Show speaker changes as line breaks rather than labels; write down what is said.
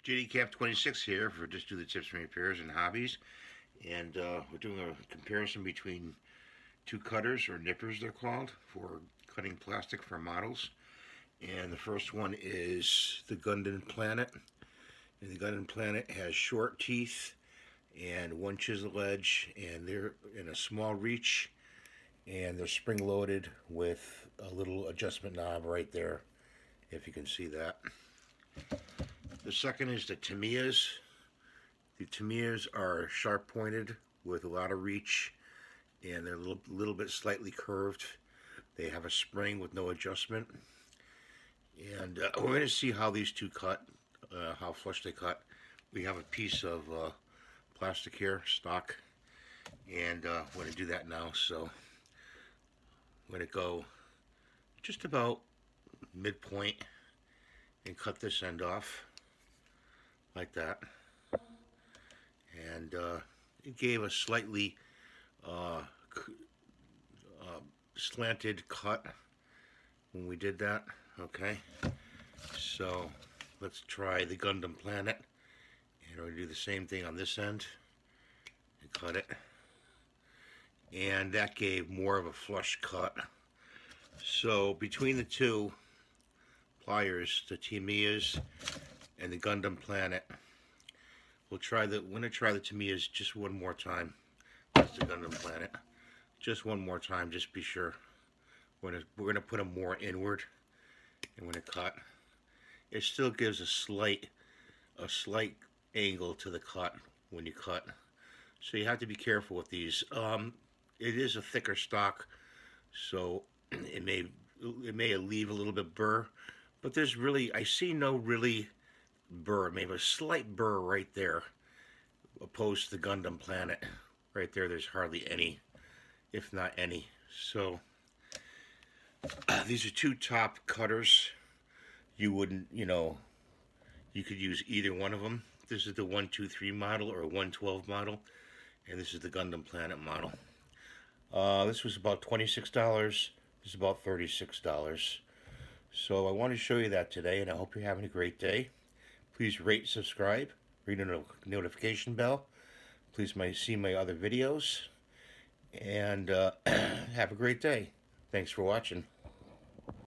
JD 26 here for Just Do the Tips and Repairs and Hobbies, and we're doing a comparison between two cutters, or nippers they're called, for cutting plastic for models. And the first one is the Gundam Planet, and the Gundam Planet has short teeth and one chisel edge, and they're in a small reach, and they're spring loaded with a little adjustment knob right there, if you can see that. The second is the Tamiyas. The Tamiyas are sharp pointed with a lot of reach, and they're a little bit slightly curved. They have a spring with no adjustment. And we're going to see how these two cut, how flush they cut. We have a piece of plastic here, stock, and we're going to do that now. So I'm going to go just about midpoint and cut this end off like that. And it gave a slightly slanted cut when we did that. Okay, so let's try the Gundam Planet, and we'll do the same thing on this end and cut it, and that gave more of a flush cut. So between the two pliers, the Tamiyas and the Gundam Planet, we're going to try the Tamiyas just one more time. That's the Gundam Planet. Just one more time, just be sure. We're gonna put them more inward, and we're gonna cut. It still gives a slight angle to the cut when you cut, so you have to be careful with these. It is a thicker stock, so it may leave a little bit burr, but I see no really burr. Maybe a slight burr right there, opposed to the Gundam Planet. Right there, there's hardly any, if not any. So these are two top cutters. You wouldn't, you could use either one of them. This is the 123 model or 112 model, and this is the Gundam Planet model. This was about $26. This is about $36. So I wanted to show you that today, and I hope you're having a great day. Please rate, subscribe, ring the notification bell. Please see my other videos, and have a great day. Thanks for watching.